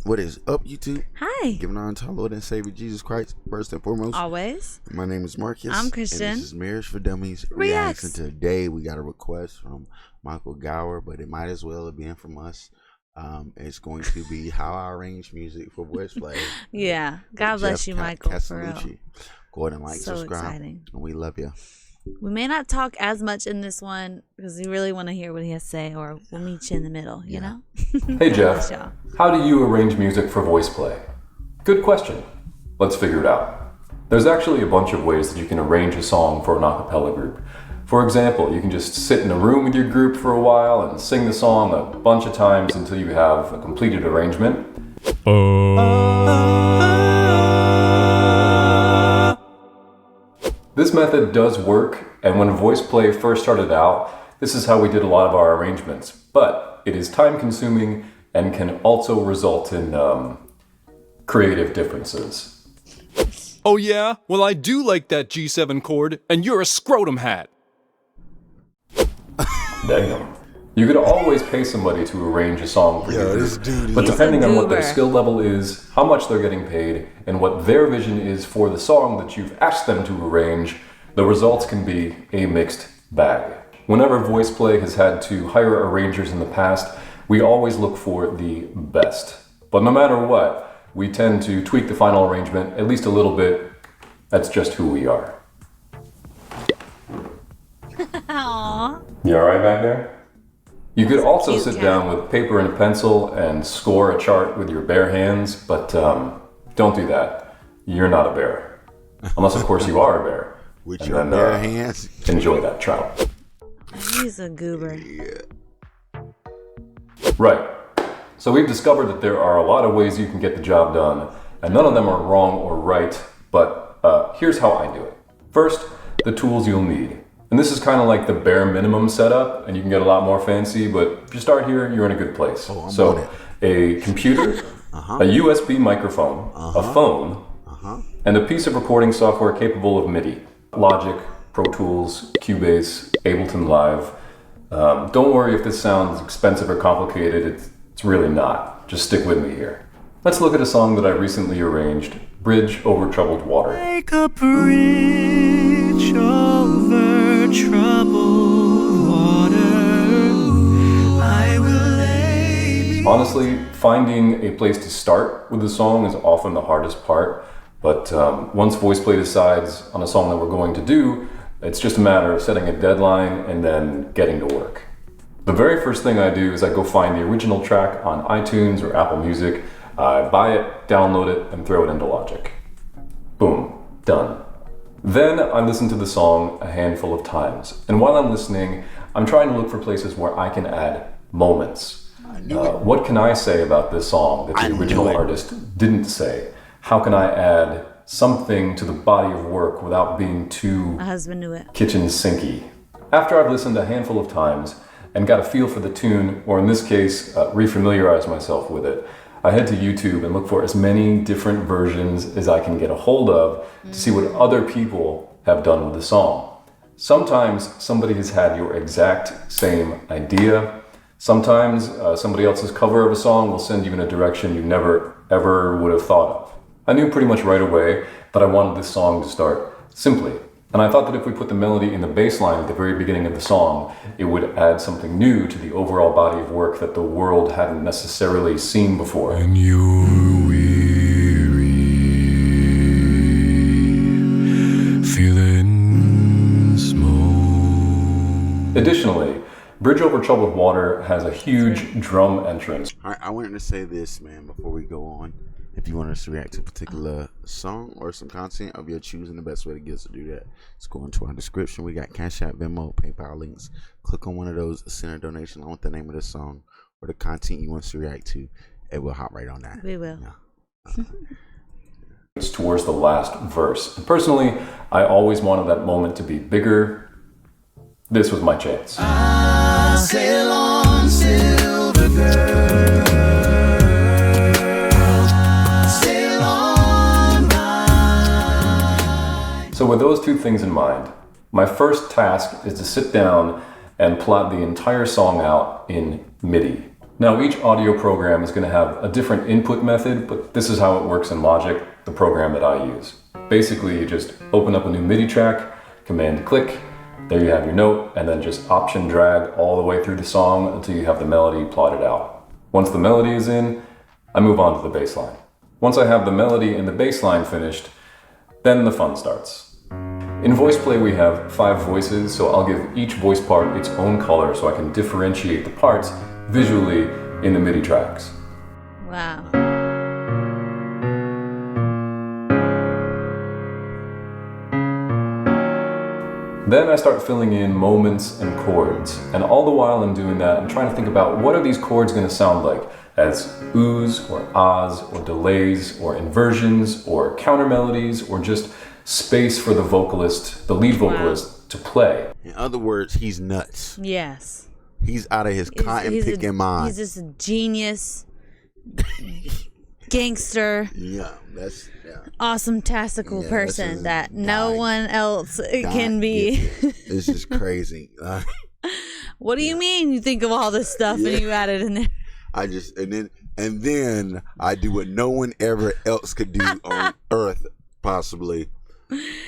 What is up, YouTube? Hi. Giving honor to our Lord and Savior Jesus Christ, first and foremost. Always. My name is Marcus. I'm Christian. And this is Marriage for Dummies Reacts. And today we got a request from Michael Gower, but it might as well have been from us. It's going to be how I arrange music for Voiceplay. Yeah. God bless you, Michael. Castellucci. Go ahead and like, so subscribe. Exciting. And we love you. We may not talk as much in this one because we really want to hear what he has to say, or we'll meet you in the middle, you know? Hey, Geoff. How do you arrange music for Voiceplay? Good question. Let's figure it out. There's actually a bunch of ways that you can arrange a song for an acapella group. For example, you can just sit in a room with your group for a while and sing the song a bunch of times until you have a completed arrangement. This method does work, and when Voiceplay first started out, this is how we did a lot of our arrangements, but it is time-consuming and can also result in creative differences. Oh yeah? Well, I do like that G7 chord, and you're a scrotum hat. Damn. You could always pay somebody to arrange a song for you, but depending on what their skill level is, how much they're getting paid, and what their vision is for the song that you've asked them to arrange, the results can be a mixed bag. Whenever Voiceplay has had to hire arrangers in the past, we always look for the best. But no matter what, we tend to tweak the final arrangement at least a little bit. That's just who we are. Aww. You alright back there? You could also Cute sit cat. down with paper and a pencil and score a chart with your bare hands, but don't do that. You're not a bear. Unless, of course, you are a bear. With and your then, bare hands. Enjoy that trout. He's a goober. Yeah. Right. So we've discovered that there are a lot of ways you can get the job done, and none of them are wrong or right, but here's how I do it. First, the tools you'll need. And this is kind of like the bare minimum setup, and you can get a lot more fancy, but if you start here, you're in a good place. So a computer, a USB microphone, a phone, and a piece of recording software capable of MIDI. Logic, Pro Tools, Cubase, Ableton Live. Don't worry if this sounds expensive or complicated, it's really not. Just stick with me here. Let's look at a song that I recently arranged, Bridge Over Troubled Water. Like a bridge over troubled water, I will lay. Honestly, finding a place to start with a song is often the hardest part, but once Voiceplay decides on a song that we're going to do, it's just a matter of setting a deadline and then getting to work. The very first thing I do is I go find the original track on iTunes or Apple Music. I buy it, download it, and throw it into Logic. Boom, done. Then I listen to the song a handful of times. And while I'm listening, I'm trying to look for places where I can add moments. What can I say about this song that the original artist didn't say? How can I add something to the body of work without being too My husband knew it. kitchen sinky? After I've listened a handful of times and got a feel for the tune, or in this case, refamiliarize myself with it, I head to YouTube and look for as many different versions as I can get a hold of to see what other people have done with the song. Sometimes somebody has had your exact same idea. Sometimes somebody else's cover of a song will send you in a direction you never ever would have thought of. I knew pretty much right away that I wanted this song to start simply. And I thought that if we put the melody in the bass line at the very beginning of the song, it would add something new to the overall body of work that the world hadn't necessarily seen before. When you're weary, feeling small. Additionally, Bridge Over Troubled Water has a huge drum entrance. All right, I wanted to say this, man, before we go on. If you want us to react to a particular song or some content of your choosing, the best way to get us to do that is go into our description. We got Cash App, Venmo, PayPal links. Click on one of those, send a donation along with the name of the song or the content you want us to react to. It will hop right on that. We will. Yeah. It's towards the last verse. And personally, I always wanted that moment to be bigger. This was my chance. I sail on, silver girl. So with those two things in mind, my first task is to sit down and plot the entire song out in MIDI. Now, each audio program is going to have a different input method, but this is how it works in Logic, the program that I use. Basically, you just open up a new MIDI track, command click, there you have your note, and then just option drag all the way through the song until you have the melody plotted out. Once the melody is in, I move on to the bass line. Once I have the melody and the bass line finished, then the fun starts. In Voiceplay we have 5 voices, so I'll give each voice part its own color so I can differentiate the parts visually in the MIDI tracks. Wow. Then I start filling in moments and chords, and all the while I'm doing that, I'm trying to think about what are these chords going to sound like as oohs or ahs or delays or inversions or counter melodies or just space for the vocalist, the lead vocalist, to play. In other words, he's nuts. Yes. He's out of his cotton picking mind. He's just a genius, gangster, awesome tactical person that no one else can be. It's just crazy. What do you mean you think of all this stuff and you add it in there? I just and then I do what no one ever else could do on earth, possibly.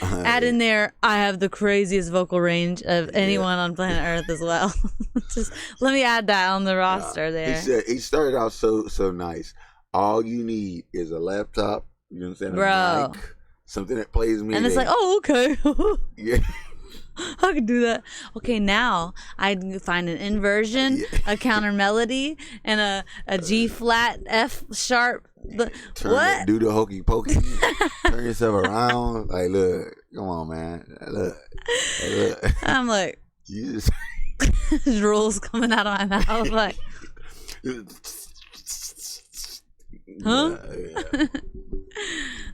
Add in there, I have the craziest vocal range of anyone on planet Earth as well. Just let me add that on the roster there. He started out so nice. All you need is a laptop, you know what I'm saying? Bro. A mic, something that plays MIDI. And it's like, oh, okay. Yeah. I could do that. Okay, now I'd find an inversion, a counter melody, and a G flat F sharp. What? Do the hokey pokey. Turn yourself around. Like, look, come on, man. Look. I'm like, You just rules coming out of my mouth. Like, huh? Yeah.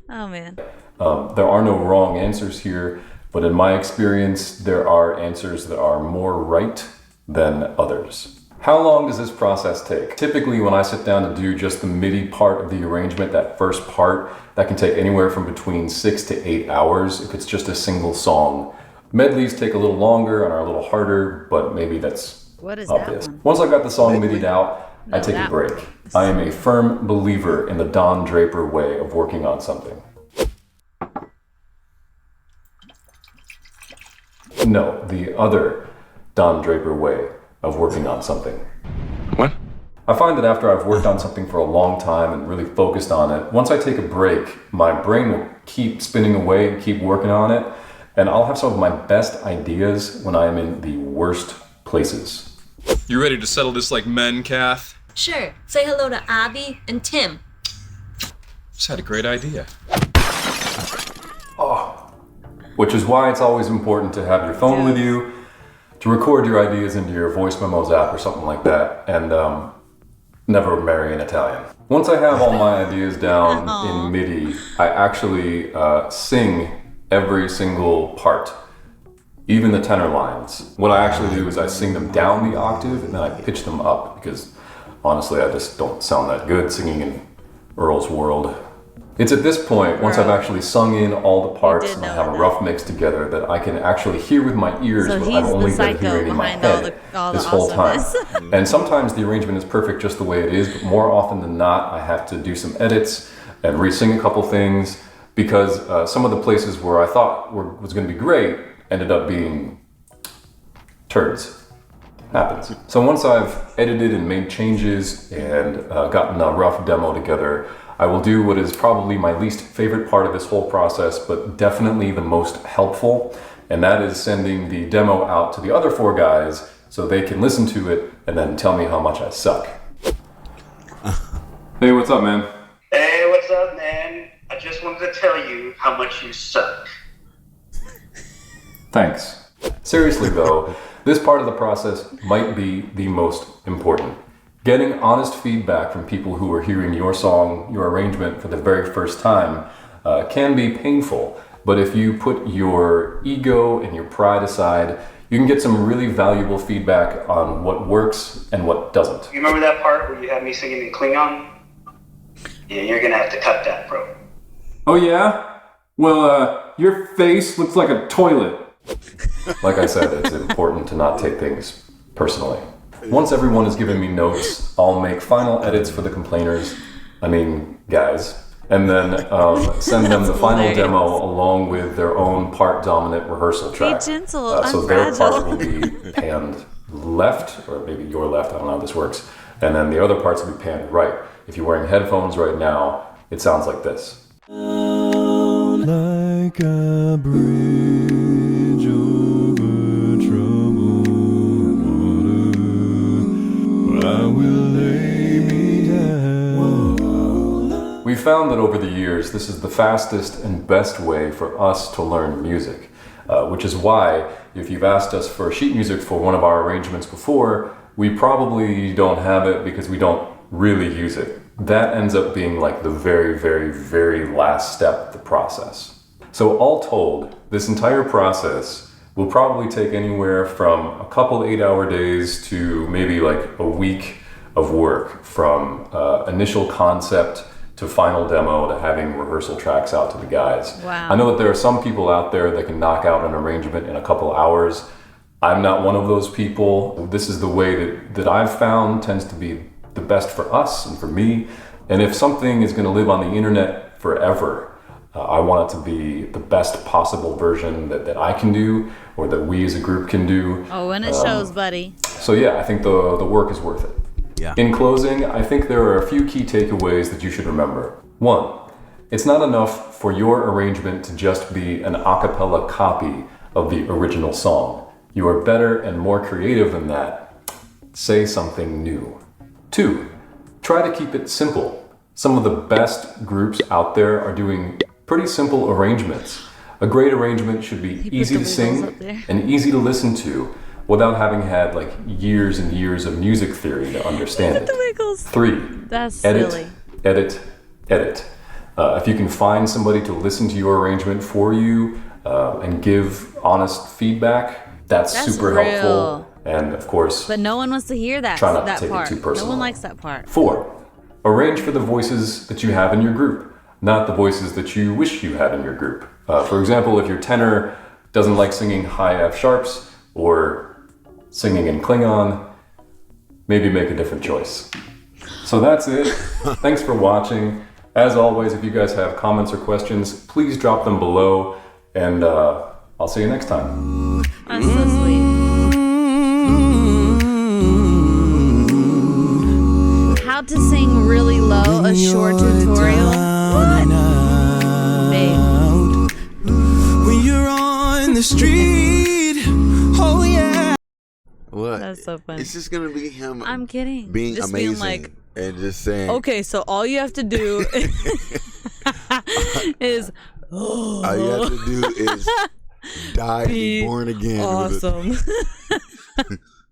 Oh man. There are no wrong answers here, but in my experience, there are answers that are more right than others. How long does this process take? Typically, when I sit down to do just the MIDI part of the arrangement, that first part, that can take anywhere from between 6 to 8 hours if it's just a single song. Medleys take a little longer and are a little harder, but maybe that's What is obvious. that one? Once I got the song MIDI'd out, I take a that break. I am a firm believer in the Don Draper way of working on something. No, the other Don Draper way of working on something. What? I find that after I've worked on something for a long time and really focused on it, once I take a break, my brain will keep spinning away and keep working on it, and I'll have some of my best ideas when I am in the worst places. You ready to settle this like men, Kath? Sure. Say hello to Abby and Tim. Just had a great idea. Which is why it's always important to have your phone with you, to record your ideas into your voice memos app or something like that, and never marry an Italian. Once I have all my ideas down in MIDI, I actually sing every single part, even the tenor lines. What I actually do is I sing them down the octave and then I pitch them up, because honestly I just don't sound that good singing in Earl's World. It's at this point, once I've actually sung in all the parts and I have a rough mix together, that I can actually hear with my ears So what he's I've the only been psycho hearing in my behind head all the this whole time. awesomeness. And sometimes the arrangement is perfect just the way it is, but more often than not, I have to do some edits and re-sing a couple things, because some of the places where I thought was going to be great ended up being turds. Happens. So once I've edited and made changes and gotten a rough demo together, I will do what is probably my least favorite part of this whole process, but definitely the most helpful, and that is sending the demo out to the other 4 guys so they can listen to it and then tell me how much I suck. Hey, what's up, man? Hey, what's up, man? I just wanted to tell you how much you suck. Thanks. Seriously though, this part of the process might be the most important. Getting honest feedback from people who are hearing your song, your arrangement for the very first time can be painful, but if you put your ego and your pride aside, you can get some really valuable feedback on what works and what doesn't. You remember that part where you had me singing in Klingon? Yeah, you're gonna have to cut that, bro. Oh yeah? Well, your face looks like a toilet. Like I said, it's important to not take things personally. Once everyone has given me notes, I'll make final edits for the complainers, guys, and then send them the final hilarious. demo along with their own part dominant rehearsal track. Be gentle, So I'm their fragile. part will be panned left, or maybe your left, I don't know how this works, and then the other parts will be panned right. If you're wearing headphones right now, it sounds like this. Like a bridge over troubled water, I will lay me down. We found that over the years, this is the fastest and best way for us to learn music, which is why, if you've asked us for sheet music for one of our arrangements before, we probably don't have it because we don't really use it. That ends up being like the very, very, very last step of the process. So all told, this entire process will probably take anywhere from a couple 8-hour days to maybe like a week of work, from initial concept to final demo to having rehearsal tracks out to the guys. Wow. I know that there are some people out there that can knock out an arrangement in a couple hours. I'm not one of those people. This is the way that I've found tends to be the best for us and for me. And if something is going to live on the internet forever, I want it to be the best possible version that I can do, or that we as a group can do. Oh, and it shows, buddy. So yeah, I think the work is worth it. Yeah. In closing, I think there are a few key takeaways that you should remember. 1, it's not enough for your arrangement to just be an a cappella copy of the original song. You are better and more creative than that. Say something new. 2, try to keep it simple. Some of the best groups out there are doing pretty simple arrangements. A great arrangement should be put easy the to wiggles up sing there. and easy to listen to without having had like years and years of music theory to understand it. The wiggles. 3, That's edit, silly. edit, edit. If you can find somebody to listen to your arrangement for you and give honest feedback, that's super real. helpful. And of course, But no one wants to hear that, Try not to that take it part. too No personal. one likes that part. 4, arrange for the voices that you have in your group, not the voices that you wish you had in your group. For example, if your tenor doesn't like singing high F sharps or singing in Klingon, maybe make a different choice. So that's it. Thanks for watching. As always, if you guys have comments or questions, please drop them below, and I'll see you next time. That's so sweet. How to sing really low, a short tutorial. What? Babe. When you're on the street, oh yeah. What? That's so funny. It's just gonna be him. I'm kidding. Being Just amazing being like, and just saying. okay, so all you have to do is All you have to do is die, be born again. awesome.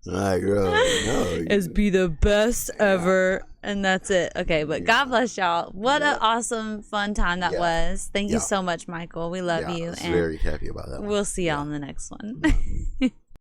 Like, bro, no. Is be the best ever, and that's it. Okay, but God bless y'all. What an awesome, fun time that was. Thank you so much, Michael. We love you, I was and very happy about that. we'll see y'all in the next one.